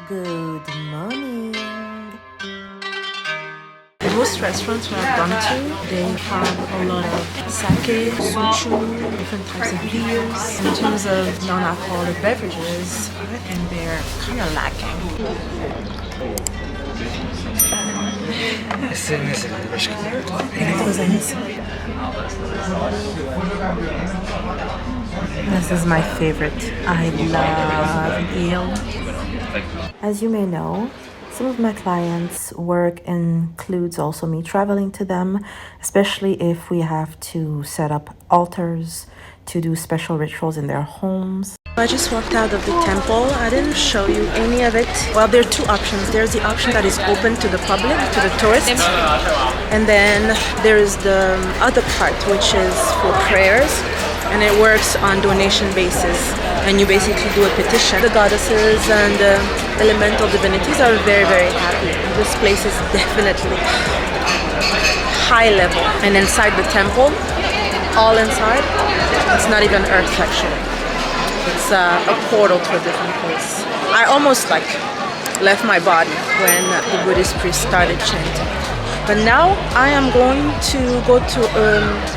Good morning. Most restaurants where I've gone to, they have a lot of sake, suchu, different types of beers. In terms of non-alcoholic beverages, I think they're kind of lacking. This is my favorite. I love ale. As you may know, some of my clients' work includes also me traveling to them, especially if we have to set up altars to do special rituals in their homes. I just walked out of the temple. I didn't show you any of it. Well, there are two options. There's the option that is open to the public, to the tourists. And then there's the other part, which is for prayers. And it works on donation basis. And you basically do a petition. The goddesses and the elemental divinities are very, very happy. This place is definitely high level. And inside the temple, all inside, it's not even earth actually. It's a portal to a different place. I almost left my body when the Buddhist priest started chanting. But now I am going to go to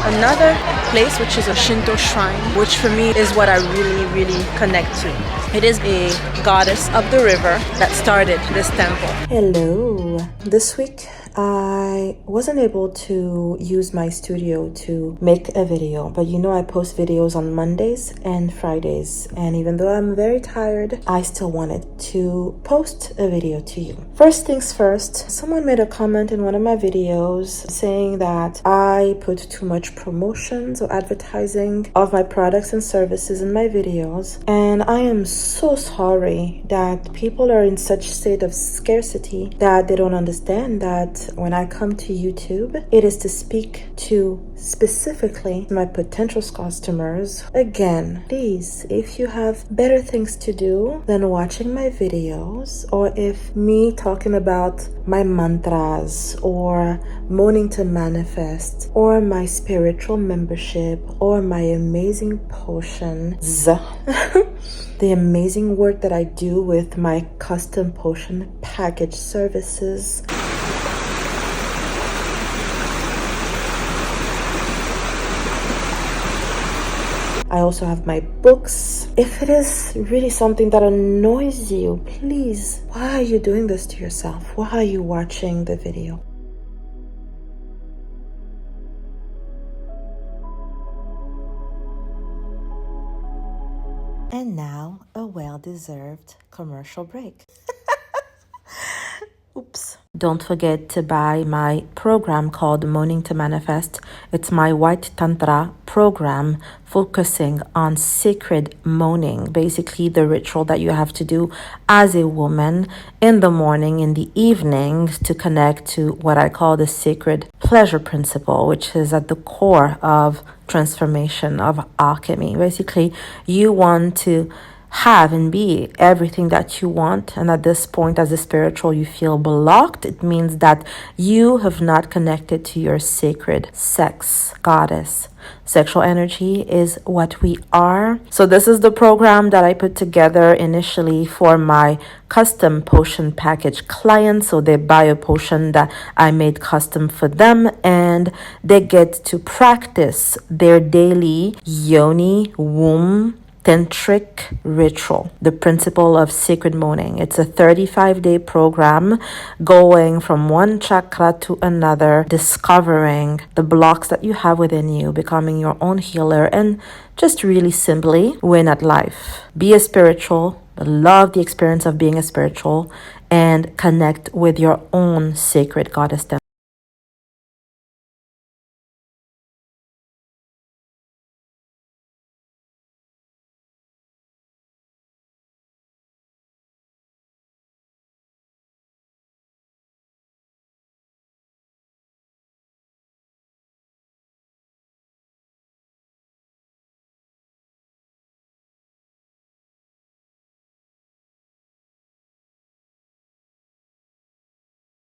another place, which is a Shinto shrine, which for me is what I really, really connect to. It is a goddess of the river that started this temple. Hello. This week I wasn't able to use my studio to make a video, but I post videos on Mondays and Fridays, and even though I'm very tired, I still wanted to post a video to you. First things first, someone made a comment in one of my videos saying that I put too much promotions or advertising of my products and services in my videos, and I am so sorry that people are in such state of scarcity that they don't understand that when I come to YouTube, it is to speak to specifically my potential customers. Again, please, if you have better things to do than watching my videos, or if me talking about my mantras or moaning to manifest or my spiritual membership or my amazing potions, the amazing work that I do with my custom potion package services, I also have my books. If it is really something that annoys you, please, why are you doing this to yourself? Why are you watching the video? And now, a well-deserved commercial break. Oops. Don't forget to buy my program called Moaning to Manifest. It's my White Tantra program focusing on sacred moaning, basically the ritual that you have to do as a woman in the morning, in the evening, to connect to what I call the sacred pleasure principle, which is at the core of transformation, of alchemy. Basically, you want to have and be everything that you want, and at this point as a spiritual you feel blocked. It means that you have not connected to your sacred sex goddess. Sexual energy is what we are. So this is the program that I put together initially for my custom potion package clients. So they buy a potion that I made custom for them, and they get to practice their daily yoni womb tantric ritual, the principle of sacred moaning. It's a 35-day program going from one chakra to another, discovering the blocks that you have within you, becoming your own healer, and just really simply win at life. Be a spiritual, love the experience of being a spiritual, and connect with your own sacred goddess.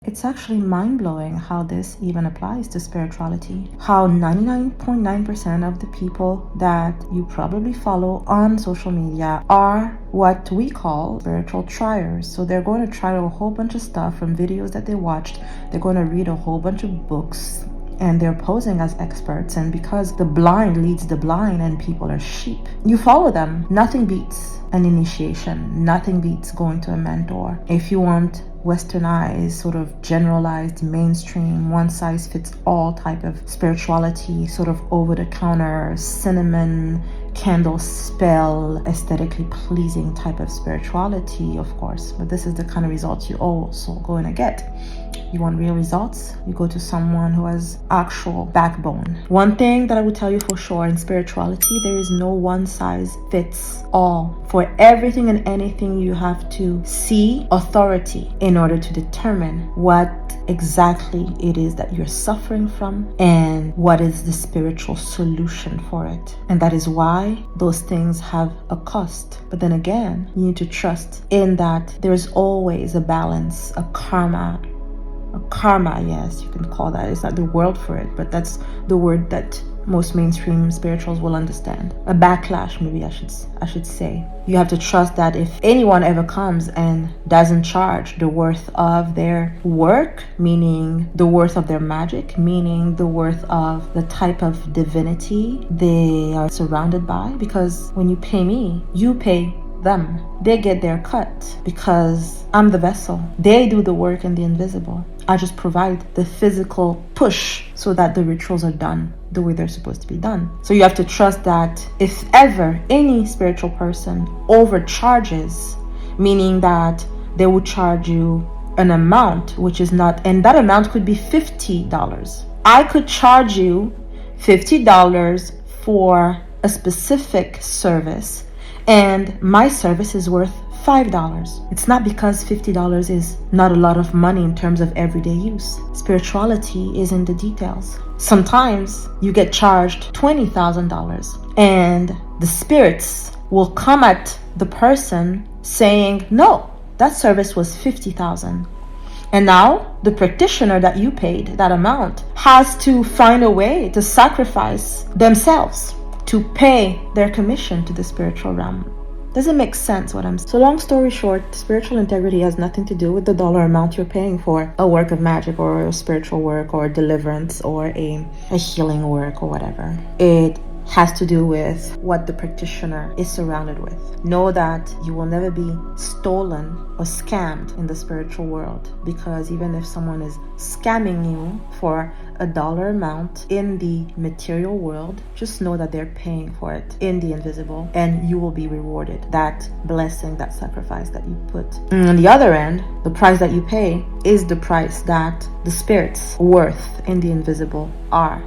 It's actually mind-blowing how this even applies to spirituality. How 99.9% of the people that you probably follow on social media are what we call spiritual triers. So they're going to try a whole bunch of stuff from videos that they watched. They're going to read a whole bunch of books, and they're posing as experts. And because the blind leads the blind and people are sheep, you follow them. Nothing beats an initiation. Nothing beats going to a mentor. If you want westernized, sort of generalized, mainstream, one-size-fits-all type of spirituality, sort of over-the-counter, cinnamon candle spell, aesthetically pleasing type of spirituality, of course. But this is the kind of results you also going to get. You want real results? You go to someone who has actual backbone. One thing that I would tell you for sure in spirituality, there is no one size fits all. For everything and anything, you have to see authority in order to determine what exactly it is that you're suffering from and what is the spiritual solution for it. And that is why those things have a cost. But then again, you need to trust in that there is always a balance, a karma, yes, you can call that. It's not the word for it, but that's the word that most mainstream spirituals will understand. A backlash, maybe I should say. You have to trust that if anyone ever comes and doesn't charge the worth of their work, meaning the worth of their magic, meaning the worth of the type of divinity they are surrounded by, because when you pay me, you pay them. They get their cut because I'm the vessel. They do the work in the invisible. I just provide the physical push so that the rituals are done the way they're supposed to be done. So you have to trust that if ever any spiritual person overcharges, meaning that they would charge you an amount which is not, and that amount could be $50. I could charge you $50 for a specific service, and my service is worth $5. It's not because $50 is not a lot of money in terms of everyday use. Spirituality is in the details. Sometimes you get charged $20,000 and the spirits will come at the person saying, no, that service was $50,000. And now the practitioner that you paid that amount has to find a way to sacrifice themselves to pay their commission to the spiritual realm. Doesn't make sense what I'm saying. So long story short, spiritual integrity has nothing to do with the dollar amount you're paying for a work of magic or a spiritual work or deliverance or a healing work or whatever. It has to do with what the practitioner is surrounded with. Know that you will never be stolen or scammed in the spiritual world, because even if someone is scamming you for a dollar amount in the material world, just know that they're paying for it in the invisible, and you will be rewarded that blessing, that sacrifice that you put. And on the other end, the price that you pay is the price that the spirits worth in the invisible are.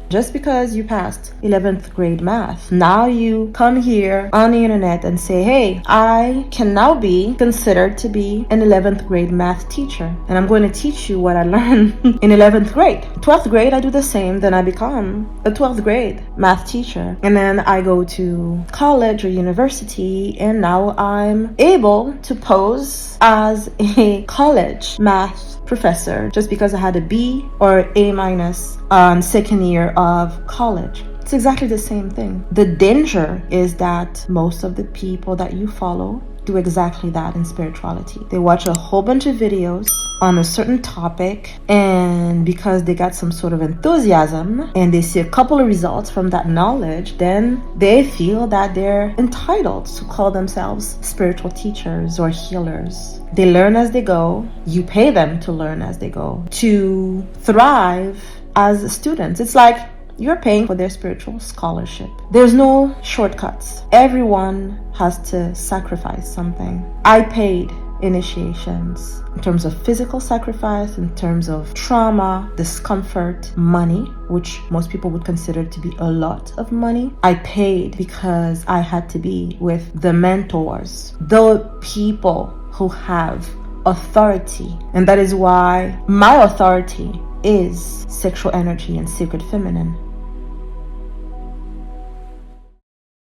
Just because you passed 11th grade math, now you come here on the internet and say, hey, I can now be considered to be an 11th grade math teacher. And I'm going to teach you what I learned in 11th grade. 12th grade, I do the same. Then I become a 12th grade math teacher. And then I go to college or university, and now I'm able to pose as a college math professor just because I had a B or A minus second year of college. It's exactly the same thing. The danger is that most of the people that you follow do exactly that in spirituality. They watch a whole bunch of videos on a certain topic, and because they got some sort of enthusiasm and they see a couple of results from that knowledge, then they feel that they're entitled to call themselves spiritual teachers or healers. They learn as they go. You pay them to learn as they go, to thrive as students. It's like you're paying for their spiritual scholarship. There's no shortcuts. Everyone has to sacrifice something. I paid initiations in terms of physical sacrifice, in terms of trauma, discomfort, money, which most people would consider to be a lot of money. I paid because I had to be with the mentors, the people who have authority. And that is why my authority is sexual energy and sacred feminine.